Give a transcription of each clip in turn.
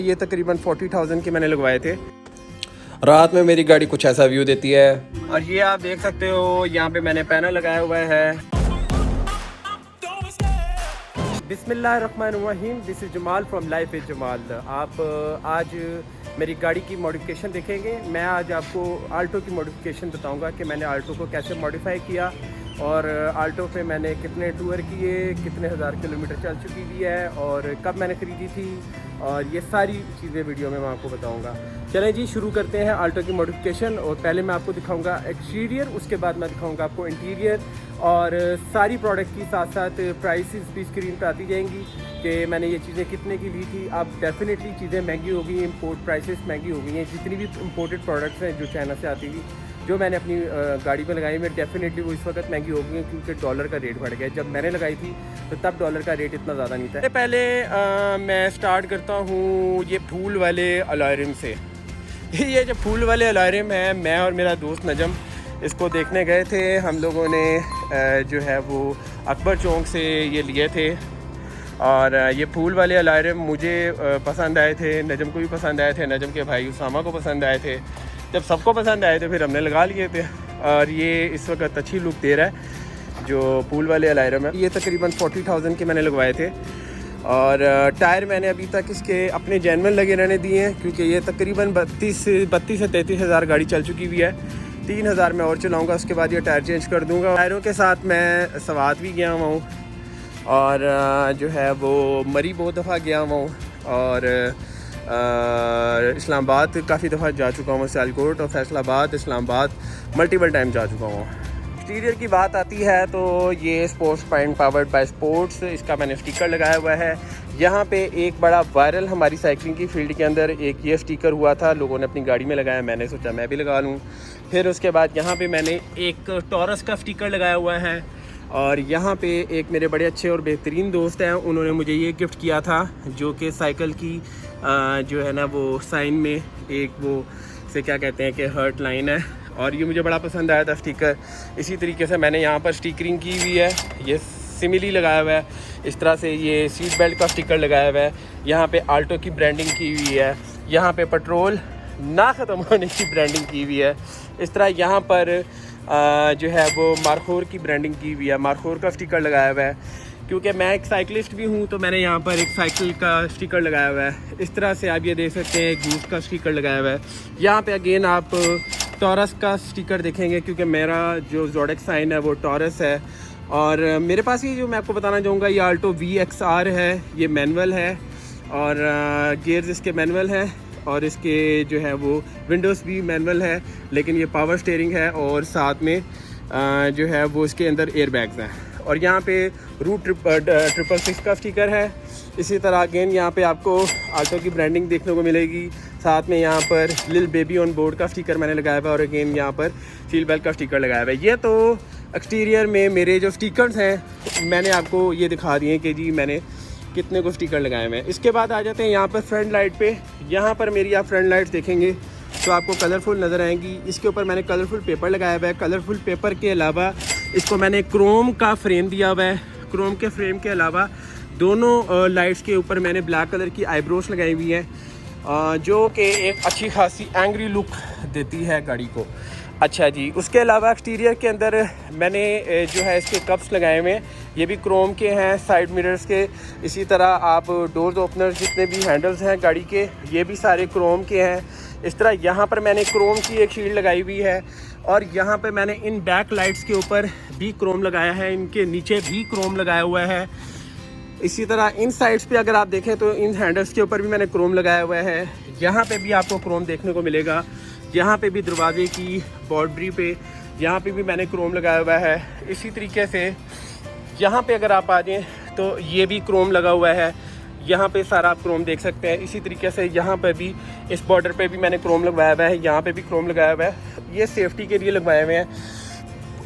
ये तकरीबन 40,000 के मैंने लगवाए थे। रात में मेरी गाड़ी कुछ ऐसा व्यू देती है। और ये आप देख सकते हो, यहाँ पे मैंने पैनल लगाया हुआ है। बिस्मिल्लाहिर्रहमानिर्रहीम, this is Jamal from life is Jamal. आप आज मेरी गाड़ी की मॉडिफिकेशन देखेंगे। मैं आज आपको आल्टो की मॉडिफिकेशन बताऊंगा कि मैंने आल्टो को कैसे मॉडिफाई किया और आल्टो पे मैंने कितने टूर किए, कितने हज़ार किलोमीटर चल चुकी हुई है और कब मैंने ख़रीदी थी, और ये सारी चीज़ें वीडियो में मैं आपको बताऊंगा। चलें जी, शुरू करते हैं आल्टो की मॉडिफिकेशन। और पहले मैं आपको दिखाऊंगा एक्सटीरियर, उसके बाद मैं दिखाऊंगा आपको इंटीरियर, और सारी प्रोडक्ट की साथ साथ प्राइसेस भी स्क्रीन पे आती जाएंगी कि मैंने ये चीज़ें कितने की ली थी। अब डेफिनेटली चीज़ें महंगी हो गई हैं, इम्पोर्ट प्राइसेस महंगी हो गई हैं। जितनी भी इम्पोर्टेड प्रोडक्ट्स हैं जो चाइना से आती थी, जो मैंने अपनी गाड़ी में लगाई मैं डेफिनेटली वो इस वक्त महंगी हो गई है क्योंकि डॉलर का रेट बढ़ गया। जब मैंने लगाई थी तो तब डॉलर का रेट इतना ज़्यादा नहीं था। पहले मैं स्टार्ट करता हूँ ये फूल वाले अलॉयरम से। ये जो फूल वाले अलॉयरम है, मैं और मेरा दोस्त नजम इसको देखने गए थे। हम लोगों ने जो है वो अकबर चौक से ये लिए थे और ये फूल वाले अलॉयरम मुझे पसंद आए थे, नजम को भी पसंद आए थे, नजम के भाई उसामा को पसंद आए थे। जब सबको पसंद आए थे फिर हमने लगा लिए थे और ये इस वक्त अच्छी लुक दे रहा है जो फूल वाले अलॉयरम है। ये तकरीबन 40,000 के मैंने लगवाए थे और टायर मैंने अभी तक इसके अपने जेन्युइन लगे रहने दिए हैं क्योंकि ये तकरीबन 32 से 33 हज़ार गाड़ी चल चुकी हुई है। 3,000 मैं और चलाऊँगा, उसके बाद ये टायर चेंज कर दूँगा। टायरों के साथ मैं सवात भी गया हुआ हूँ और जो है वो मरी बहुत दफ़ा गया हुआ हूँ और इस्लामाबाद काफ़ी दफ़ा जा चुका हूँ। सियालकोट और फैसलाबाद, इस्लामाबाद मल्टीपल टाइम जा चुका हूँ। एक्सटीरियर की बात आती है तो ये sports point powered by sports, इसका मैंने स्टिकर लगाया हुआ है। यहाँ पे एक बड़ा वायरल हमारी साइकिलिंग की फील्ड के अंदर एक ये स्टिकर हुआ था, लोगों ने अपनी गाड़ी में लगाया, मैंने सोचा मैं भी लगा लूँ। फिर उसके बाद यहाँ पे मैंने एक टॉरस का स्टिकर लगाया हुआ है और यहाँ पे एक मेरे बड़े अच्छे और बेहतरीन दोस्त हैं, उन्होंने मुझे ये गिफ्ट किया था जो कि साइकिल की जो है ना वो साइन में एक वो से क्या कहते हैं कि हर्ट लाइन है और ये मुझे बड़ा पसंद आया था स्टिकर। इसी तरीके से मैंने यहाँ पर स्टिकरिंग की हुई है, ये सिमिली लगाया हुआ है, इस तरह से ये सीट बेल्ट का स्टिकर लगाया हुआ है। यहाँ पे आल्टो की ब्रांडिंग की हुई है, यहाँ पे पेट्रोल ना ख़त्म होने की ब्रांडिंग की हुई है। इस तरह यहाँ पर जो है वो मारखोर की ब्रांडिंग की हुई है, मारखोर का स्टिकर लगाया हुआ है। क्योंकि मैं एक साइकिलिस्ट भी हूँ तो मैंने यहाँ पर एक साइकिल का स्टिकर लगाया हुआ है। इस तरह से आप ये देख सकते हैं, गूस का स्टिकर लगाया हुआ है। यहाँ पे अगेन आप टॉरस का स्टिकर देखेंगे क्योंकि मेरा जो जोडेक्स साइन है वो टॉरस है। और मेरे पास ये जो मैं आपको बताना चाहूँगा, ये आल्टो VXR है, ये मैनुअल है और गियर्स इसके मैनुअल हैं और इसके जो है वो विंडोज़ भी मैनुअल है, लेकिन ये पावर स्टीयरिंग है और साथ में जो है वो इसके अंदर एयर बैग्स हैं। और यहाँ पे रूट 666 का स्टिकर है। इसी तरह अगेन यहाँ पे आपको आल्टो की ब्रांडिंग देखने को मिलेगी। साथ में यहाँ पर लिल बेबी ऑन बोर्ड का स्टिकर मैंने लगाया हुआ है और अगेन यहाँ पर सीट बेल्ट का स्टिकर लगाया हुआ है। ये तो एक्सटीरियर में मेरे जो स्टिकर्स हैं मैंने आपको ये दिखा दिए कि जी मैंने कितने को स्टिकर लगाए हुए हैं। इसके बाद आ जाते हैं यहाँ पर फ्रंट लाइट पे। यहाँ पर मेरी आप फ्रंट लाइट्स देखेंगे तो आपको कलरफुल नज़र आएंगी। इसके ऊपर मैंने कलरफुल पेपर लगाया हुआ है। कलरफुल पेपर के अलावा इसको मैंने क्रोम का फ्रेम दिया हुआ है। क्रोम के फ्रेम के अलावा दोनों लाइट्स के ऊपर मैंने ब्लैक कलर की आईब्रोज लगाई हुई हैं जो कि एक अच्छी खासी एंग्री लुक देती है गाड़ी को। अच्छा जी, उसके अलावा एक्सटीरियर के अंदर मैंने जो है इसके कप्स लगाए हुए हैं, ये भी क्रोम के हैं, साइड मिरर्स के। इसी तरह आप डोर्स ओपनर्स जितने भी हैंडल्स हैं गाड़ी के, ये भी सारे क्रोम के हैं। इस तरह यहाँ पर मैंने क्रोम की एक शील्ड लगाई हुई है और यहाँ पे मैंने इन बैक लाइट्स के ऊपर भी क्रोम लगाया है, इनके नीचे भी क्रोम लगाया हुआ है। इसी तरह इन साइड्स पे अगर आप देखें तो इन हैंडल्स के ऊपर भी मैंने क्रोम लगाया हुआ है। यहाँ पे भी आपको क्रोम देखने को मिलेगा। यहाँ पे भी दरवाजे की बाउंड्री पे यहाँ पे भी मैंने क्रोम लगाया हुआ है। इसी तरीके से यहाँ पे अगर आप आ जाएँ तो ये भी क्रोम लगा हुआ है, यहाँ पे सारा आप क्रोम देख सकते हैं। इसी तरीके से यहाँ पे भी इस बॉर्डर पे भी मैंने क्रोम लगवाया हुआ है, यहाँ पे भी क्रोम लगाया हुआ है। ये सेफ्टी के लिए लगवाए हुए हैं,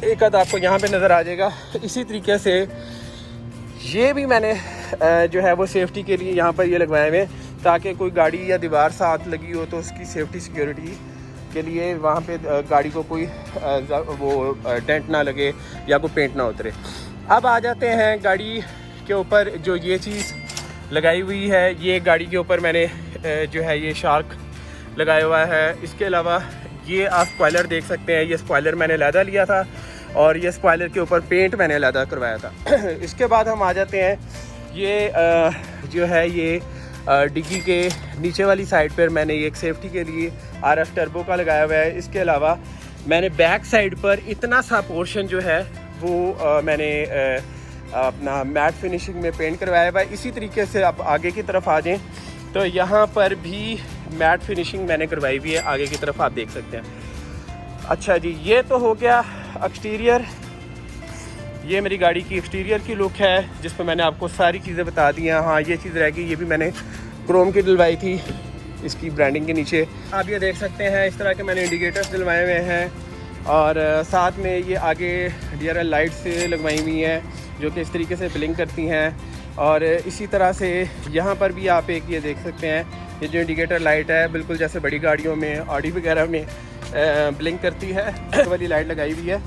एक आध आपको यहाँ पे नज़र आ जाएगा। इसी तरीके से ये भी मैंने जो है वो सेफ्टी के लिए यहाँ पर ये लगवाए हुए हैं ताकि कोई गाड़ी या दीवार साथ लगी हो तो उसकी सेफ्टी सिक्योरिटी के लिए वहाँ पे गाड़ी को कोई वो डेंट ना लगे या कोई पेंट ना उतरे। अब आ जाते हैं गाड़ी के ऊपर जो ये चीज़ लगाई हुई है, ये गाड़ी के ऊपर मैंने जो है ये शार्क लगाया हुआ है। इसके अलावा ये आप स्पॉइलर देख सकते हैं, ये स्पॉइलर मैंने लैदा लिया था और ये स्पॉइलर के ऊपर पेंट मैंने लैदा करवाया था। इसके बाद हम आ जाते हैं, ये जो है ये डिग्गी के नीचे वाली साइड पर मैंने ये एक सेफ्टी के लिए RF टर्बो का लगाया हुआ है। इसके अलावा मैंने बैक साइड पर इतना सा पोर्शन जो है वो मैंने अपना मैट फिनिशिंग में पेंट करवाया हुआ है। इसी तरीके से आप आगे की तरफ आ जाएं तो यहाँ पर भी मैट फिनिशिंग मैंने करवाई हुई है, आगे की तरफ आप देख सकते हैं। अच्छा जी, ये तो हो गया एक्सटीरियर। ये मेरी गाड़ी की एक्सटीरियर की लुक है जिस पर मैंने आपको सारी चीज़ें बता दी हैं। हाँ, ये चीज़ रह गई, ये भी मैंने क्रोम की डलवाई थी इसकी ब्रांडिंग के नीचे। आप ये देख सकते हैं इस तरह के मैंने इंडिकेटर्स डलवाए हुए हैं और साथ में ये आगे DRL लाइट से लगवाई हुई हैं जो कि इस तरीके से ब्लिंक करती हैं। और इसी तरह से यहाँ पर भी आप एक ये देख सकते हैं, ये जो इंडिकेटर लाइट है बिल्कुल जैसे बड़ी गाड़ियों में ऑडी वगैरह में ब्लिंक करती है वाली लाइट लगाई हुई है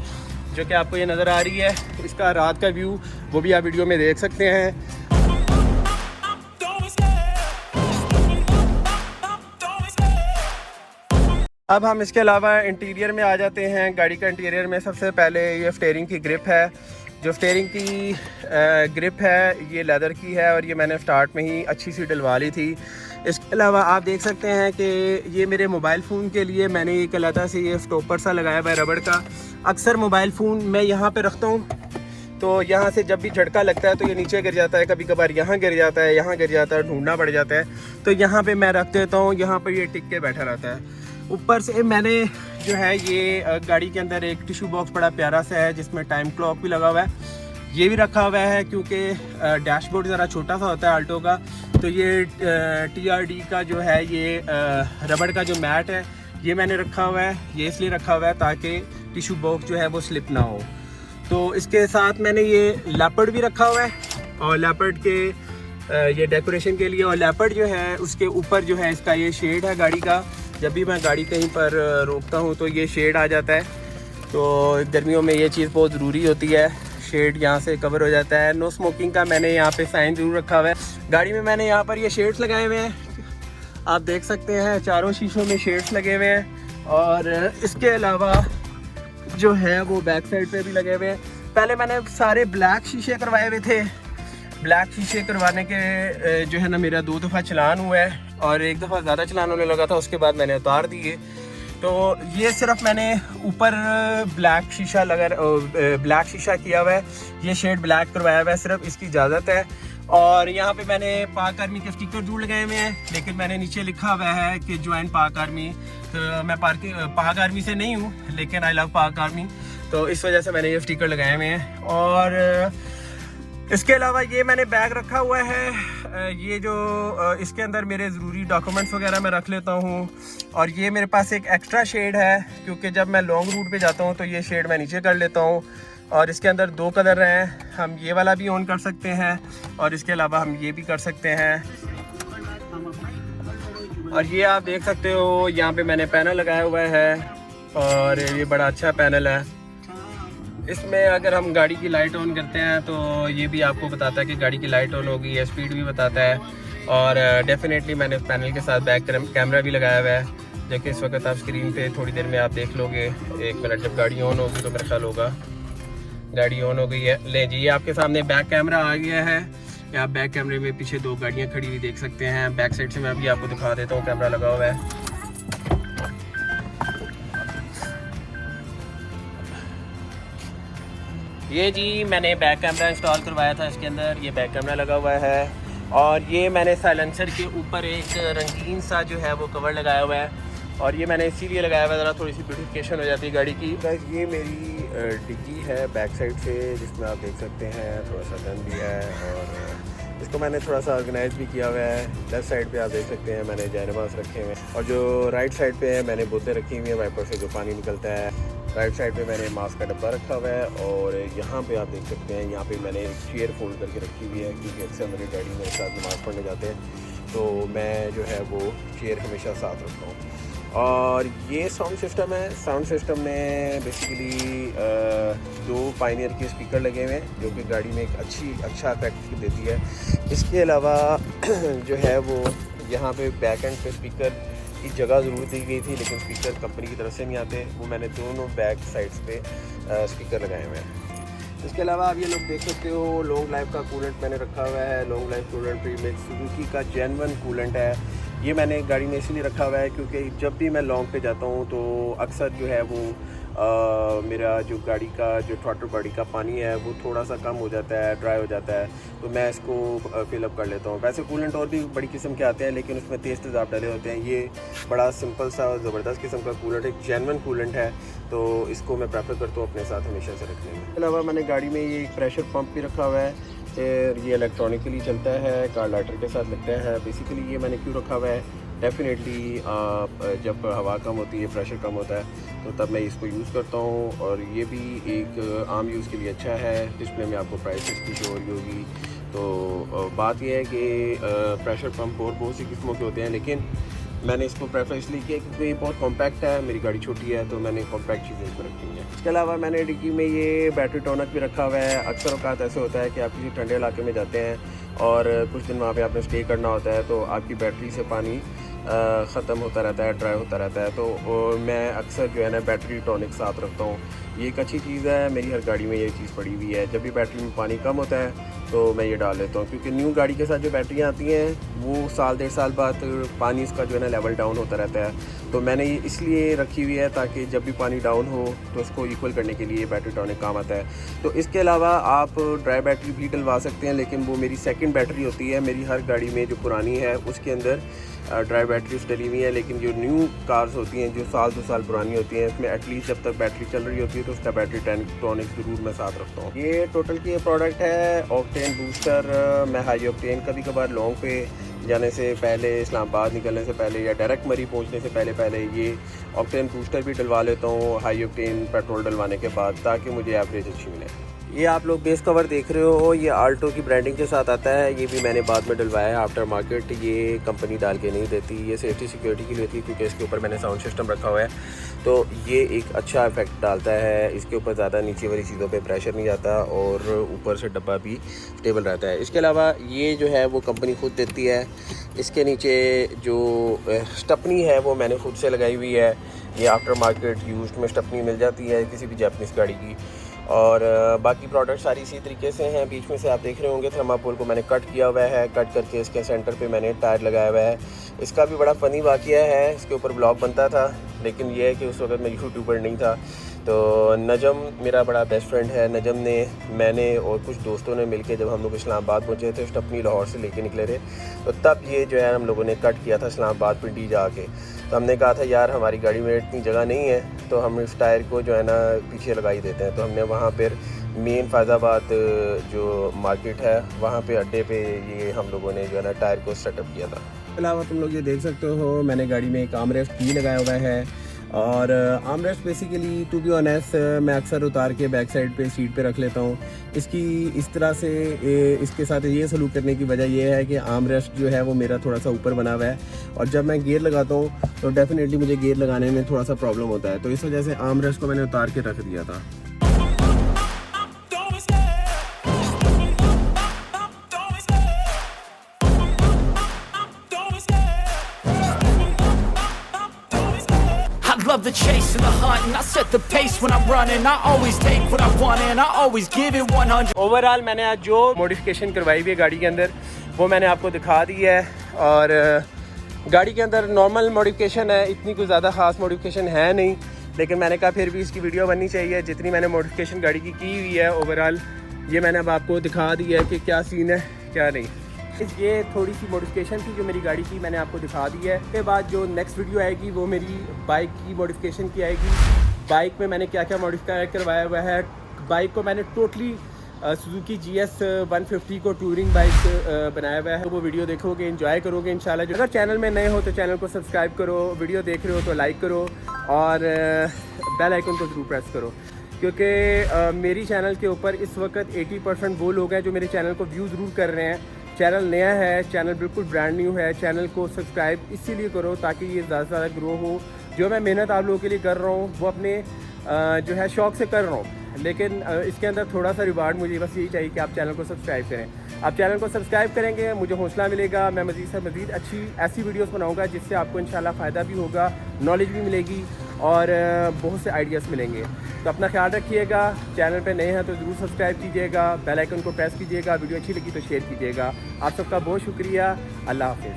जो कि आपको ये नज़र आ रही है। इसका रात का व्यू वो भी आप वीडियो में देख सकते हैं। अब हम इसके अलावा इंटीरियर में आ जाते हैं। गाड़ी का इंटीरियर में सबसे पहले ये स्टीयरिंग की ग्रिप है। जो स्टीयरिंग की ग्रिप है ये लेदर की है और ये मैंने स्टार्ट में ही अच्छी सी डलवा ली थी। इसके अलावा आप देख सकते हैं कि ये मेरे मोबाइल फ़ोन के लिए मैंने एक अलग से ये स्टॉपर सा लगाया हुआ है रबड़ का। अक्सर मोबाइल फ़ोन मैं यहाँ पे रखता हूँ तो यहाँ से जब भी झटका लगता है तो ये नीचे गिर जाता है, कभी कभार यहाँ गिर जाता है, यहाँ गिर जाता है, ढूंढना पड़ जाता है। तो यहाँ पे मैं रख देता हूँ, यहाँ पर ये टिक के बैठा रहता है। ऊपर से मैंने जो है ये गाड़ी के अंदर एक टिश्यू बॉक्स बड़ा प्यारा सा है जिसमें टाइम क्लॉक भी लगा हुआ है, ये भी रखा हुआ है क्योंकि डैशबोर्ड ज़रा छोटा सा होता है आल्टो का। तो ये TRD का जो है ये रबड़ का जो मैट है ये मैंने रखा हुआ है। ये इसलिए रखा हुआ है ताकि टिश्यू बॉक्स जो है वो स्लिप ना हो। तो इसके साथ मैंने ये लेपर्ड भी रखा हुआ है और लेपर्ड के ये डेकोरेशन के लिए। और लेपर्ड जो है उसके ऊपर जो है इसका ये शेड है गाड़ी का। जब भी मैं गाड़ी कहीं पर रोकता हूँ तो ये शेड आ जाता है। तो गर्मियों में ये चीज़ बहुत ज़रूरी होती है, शेड यहाँ से कवर हो जाता है। नो स्मोकिंग का मैंने यहाँ पे साइन ज़रूर रखा हुआ है। गाड़ी में मैंने यहाँ पर ये शेड्स लगाए हुए हैं, आप देख सकते हैं चारों शीशों में शेड्स लगे हुए हैं। और इसके अलावा जो है वो बैक साइड पे भी लगे हुए हैं। पहले मैंने सारे ब्लैक शीशे करवाए हुए थे। ब्लैक शीशे करवाने के जो है ना मेरा 2 दफ़ा चलान हुआ है और एक दफ़ा ज़्यादा चलान होने लगा था, उसके बाद मैंने उतार दिए। तो ये सिर्फ मैंने ऊपर ब्लैक शीशा किया हुआ है, ये शेड ब्लैक करवाया हुआ है, सिर्फ इसकी इजाज़त है। और यहाँ पे मैंने पाक आर्मी के स्टिकर जरूर लगाए हुए हैं, लेकिन मैंने नीचे लिखा हुआ है कि ज्वाइन पाक आर्मी। तो मैं पाक आर्मी से नहीं हूँ लेकिन आई लव पाक आर्मी, तो इस वजह से मैंने ये स्टिकर लगाए हुए हैं। और इसके अलावा ये मैंने बैग रखा हुआ है, ये जो इसके अंदर मेरे ज़रूरी डॉक्यूमेंट्स वगैरह मैं रख लेता हूँ। और ये मेरे पास एक एक्स्ट्रा शेड है क्योंकि जब मैं लॉन्ग रूट पे जाता हूँ तो ये शेड मैं नीचे कर लेता हूँ। और इसके अंदर 2 कलर हैं, हम ये वाला भी ऑन कर सकते हैं और इसके अलावा हम ये भी कर सकते हैं। और ये आप देख सकते हो यहाँ पे मैंने पैनल लगाया हुआ है और ये बड़ा अच्छा पैनल है। इसमें अगर हम गाड़ी की लाइट ऑन करते हैं तो ये भी आपको बताता है कि गाड़ी की लाइट ऑन हो गई है, स्पीड भी बताता है। और डेफिनेटली मैंने इस पैनल के साथ बैक कैमरा भी लगाया हुआ है जो कि इस वक्त आप स्क्रीन पे थोड़ी देर में आप देख लोगे। 1 मिनट जब गाड़ी ऑन होगी तो मेरा ख्याल होगा गाड़ी ऑन हो गई है। ले जी, ये आपके सामने बैक कैमरा आ गया है। आप बैक कैमरे में पीछे 2 गाड़ियाँ खड़ी हुई देख सकते हैं। बैक साइड से मैं अभी आपको दिखा देता हूँ, कैमरा लगा हुआ है। ये जी मैंने बैक कैमरा इंस्टॉल करवाया था इसके अंदर, ये बैक कैमरा लगा हुआ है। और ये मैंने साइलेंसर के ऊपर एक रंगीन सा जो है वो कवर लगाया हुआ है और ये मैंने इसीलिए लगाया हुआ है ज़रा थोड़ी सी ब्यूटिफिकेशन हो जाती है गाड़ी की। ये मेरी डिग्गी है बैक साइड से जिसमें आप देख सकते हैं थोड़ा सा गन भी है और इसको मैंने थोड़ा सा ऑर्गेनाइज भी किया हुआ है। लेफ़्ट साइड पे आप देख सकते हैं मैंने जैनमाज़ रखे हुए हैं और जो राइट साइड पे है मैंने बोतलें रखी हुई हैं वाइपर से जो पानी निकलता है। राइट साइड पे मैंने मास्क का डब्बा रखा हुआ है और यहाँ पे आप देख सकते हैं यहाँ पे मैंने एक चेयर फोल्ड करके रखी हुई है क्योंकि अक्सर मेरे डैडी मेरे साथ नमाज़ पढ़ने जाते हैं तो मैं जो है वो चेयर हमेशा साथ रखता हूँ। और ये साउंड सिस्टम है। साउंड सिस्टम में बेसिकली 2 पायनियर के स्पीकर लगे हुए हैं जो कि गाड़ी में एक अच्छा इफेक्ट देती है। इसके अलावा जो है वो यहाँ पे बैक एंड पे स्पीकर की जगह ज़रूर दी गई थी, लेकिन स्पीकर कंपनी की तरफ से नहीं आते, वो मैंने दोनों बैक साइड्स पे स्पीकर लगाए हुए हैं। इसके अलावा आप ये लोग देख सकते हो लॉन्ग लाइफ का कूलेंट मैंने रखा हुआ है, long life coolant premix Suzuki का जेन्युइन कूलेंट है। ये मैंने गाड़ी में इसलिए रखा हुआ है क्योंकि जब भी मैं लॉन्ग पे जाता हूँ तो अक्सर जो है वो मेरा जो गाड़ी का जो थ्रॉटल बॉडी का पानी है वो थोड़ा सा कम हो जाता है, ड्राई हो जाता है, तो मैं इसको फिलअप कर लेता हूँ। वैसे कूलेंट और भी बड़ी किस्म के आते हैं, लेकिन उसमें तेज़ तेज़ाब डाले होते हैं। ये बड़ा सिंपल सा ज़बरदस्त किस्म का कूलेंट, एक जेन्युइन कूलेंट है, तो इसको मैं प्रेफर करता हूँ अपने साथ हमेशा से रखने में। इसके अलावा मैंने गाड़ी में ये एक प्रेशर पंप भी रखा हुआ है, ये इलेक्ट्रॉनिकली चलता है, कार लाइटर के साथ लगता है। बेसिकली ये मैंने क्यों रखा हुआ है, डेफिनेटली जब हवा कम होती है, प्रेशर कम होता है, तो तब मैं इसको यूज़ करता हूँ। और ये भी एक आम यूज़ के लिए अच्छा है। डिस्प्ले में आपको प्राइसेस की शो हो रही होगी। तो बात यह है कि प्रेशर पंप और बहुत सी किस्मों के होते हैं, लेकिन मैंने इसको प्रेफर इसलिए किया क्योंकि ये बहुत कॉम्पैक्ट है, मेरी गाड़ी छोटी है, तो मैंने कॉम्पैक्ट चीज़ें इसमें रखी हैं। इसके अलावा मैंने डिक्की में ये बैटरी टॉनिक भी रखा हुआ है। अक्सर औकात ऐसे होता है कि आप किसी ठंडे इलाके में जाते हैं और कुछ दिन वहाँ पे आपने स्टे करना होता है, तो आपकी बैटरी से पानी ख़त्म होता रहता है, ड्राई होता रहता है, तो मैं अक्सर जो है ना बैटरी टॉनिक साथ रखता हूँ। ये एक अच्छी चीज़ है, मेरी हर गाड़ी में ये चीज़ पड़ी हुई है। जब भी बैटरी में पानी कम होता है तो मैं ये डाल लेता हूँ, क्योंकि न्यू गाड़ी के साथ जो बैटरियाँ आती हैं वो साल 1.5 साल बाद पानी इसका जो है ना लेवल डाउन होता रहता है। तो मैंने ये इसलिए रखी हुई है ताकि जब भी पानी डाउन हो तो उसको इक्वल करने के लिए बैटरी टॉनिक काम आता है। तो इसके अलावा आप ड्राई बैटरी भी डलवा सकते हैं, लेकिन वो मेरी सेकंड बैटरी होती है। मेरी हर गाड़ी में जो पुरानी है उसके अंदर ड्राई बैटरीज डली हुई है, लेकिन जो न्यू कार्स होती हैं जो साल 2 साल पुरानी होती हैं, इसमें एटलीस्ट जब तक बैटरी चल रही होती है तो उसका बैटरी टॉनिक ज़रूर मैं साथ रखता हूँ। ये टोटल की ये प्रोडक्ट है ऑक्टेन बूस्टर। मैं हाई ऑक्टेन कभी कभार लॉन्ग पे जाने से पहले, इस्लामाबाद निकलने से पहले या डायरेक्ट मरी पहुंचने से पहले ये ऑक्टेन बूस्टर भी डलवा लेता हूँ हाई ऑक्टेन पेट्रोल डलवाने के बाद, ताकि मुझे एवरेज अच्छी मिले। ये आप लोग बेस कवर देख रहे हो, ये आल्टो की ब्रांडिंग के साथ आता है। ये भी मैंने बाद में डलवाया है आफ्टर मार्केट, ये कंपनी डाल के नहीं देती, ये सेफ्टी सिक्योरिटी के लिए थी, क्योंकि इसके ऊपर मैंने साउंड सिस्टम रखा हुआ है, तो ये एक अच्छा इफेक्ट डालता है। इसके ऊपर ज़्यादा नीचे वाली चीज़ों पे प्रेशर नहीं जाता और ऊपर से डब्बा भी स्टेबल रहता है। इसके अलावा ये जो है वो कंपनी खुद देती है। इसके नीचे जो स्टपनी है वो मैंने खुद से लगाई हुई है। ये आफ्टर मार्केट यूज्ड में स्टपनी मिल जाती है किसी भी जापानीज़ गाड़ी की। और बाकी प्रोडक्ट सारी इसी तरीके से हैं। बीच में से आप देख रहे होंगे थर्माकोल को मैंने कट किया हुआ है, कट करके इसके सेंटर पे मैंने टायर लगाया हुआ है। इसका भी बड़ा फ़नी वाक़या है, इसके ऊपर ब्लॉग बनता था, लेकिन ये है कि उस वक्त मैं यूट्यूबर नहीं था। तो नजम मेरा बड़ा बेस्ट फ्रेंड है, नजम ने, मैंने और कुछ दोस्तों ने मिलके जब हम लोग इस्लामाबाद पहुँचे थे, स्टपनी लाहौर से लेके निकले थे, तो तब ये जो है हम लोगों ने कट किया था इस्लामाबाद पिंडी जाके। तो हमने कहा था यार हमारी गाड़ी में इतनी जगह नहीं है, तो हम इस टायर को जो है ना पीछे लगा ही देते हैं। तो हमने वहाँ पर मेन फैज़ाबाद जो मार्केट है वहाँ पे अड्डे पे ये हम लोगों ने जो है ना टायर को सेटअप किया था। इसके अलावा तुम लोग ये देख सकते हो मैंने गाड़ी में एक आर्मरेस्ट भी लगाया हुआ है। और armrest basically to be honest मैं अक्सर उतार के बैक साइड पे सीट पे रख लेता हूँ। इसकी इस तरह से इसके साथ ये सलूक करने की वजह यह है कि आर्मरेस्ट जो है वो मेरा थोड़ा सा ऊपर बना हुआ है, और जब मैं गियर लगाता हूँ तो डेफिनेटली मुझे गियर लगाने में थोड़ा सा प्रॉब्लम होता है। तो इस वजह से आर्मरेस्ट को मैंने उतार के रख दिया था। Love the chase and the hunt, and I set the pace when I'm running. I always take what I want and I always give it 100. Overall मैंने आज जो मॉडिफिकेशन करवाई हुई है गाड़ी के अंदर वो मैंने आपको दिखा दी है। और गाड़ी के अंदर नॉर्मल मॉडिफिकेशन है, इतनी कोई ज़्यादा ख़ास मॉडिफिकेशन है नहीं, लेकिन मैंने कहा फिर भी इसकी वीडियो बननी चाहिए। जितनी मैंने मॉडिफिकेशन गाड़ी की हुई है ओवरऑल ये मैंने अब आपको दिखा दी है कि क्या सीन है क्या नहीं। ये थोड़ी सी मॉडिफिकेशन थी जो मेरी गाड़ी की, मैंने आपको दिखा दी है। उसके बाद जो नेक्स्ट वीडियो आएगी वो मेरी बाइक की मॉडिफिकेशन की आएगी। बाइक में मैंने क्या क्या मॉडिफाई करवाया हुआ है। बाइक को मैंने टोटली सुजुकी GS 150 को टूरिंग बाइक बनाया हुआ है। तो वो वीडियो देखोगे, एंजॉय करोगे इंशाल्लाह। अगर चैनल में नए हो तो चैनल को सब्सक्राइब करो, वीडियो देख रहे हो तो लाइक करो और बेल आइकन को ज़रूर प्रेस करो, क्योंकि मेरी चैनल के ऊपर इस वक्त 80% वो लोग हैं जो मेरे चैनल को व्यू ज़रूर कर रहे हैं। चैनल नया है, चैनल बिल्कुल ब्रांड न्यू है। चैनल को सब्सक्राइब इसीलिए करो ताकि ये ज़्यादा से ज़्यादा ग्रो हो। जो मैं मेहनत आप लोगों के लिए कर रहा हूँ वो अपने जो है शौक़ से कर रहा हूँ, लेकिन इसके अंदर थोड़ा सा रिवार्ड मुझे बस यही चाहिए कि आप चैनल को सब्सक्राइब करें। आप चैनल को सब्सक्राइब करेंगे, मुझे हौसला मिलेगा, मैं मज़ीद से मज़ीद अच्छी ऐसी वीडियोस बनाऊंगा जिससे आपको इंशाल्लाह फ़ायदा भी होगा, नॉलेज भी मिलेगी और बहुत से आइडियाज़ मिलेंगे। तो अपना ख्याल रखिएगा, चैनल पे नए हैं तो ज़रूर सब्सक्राइब कीजिएगा, बेल आइकन को प्रेस कीजिएगा, वीडियो अच्छी लगी तो शेयर कीजिएगा। आप सबका बहुत शुक्रिया, अल्लाह हाफ़िज़।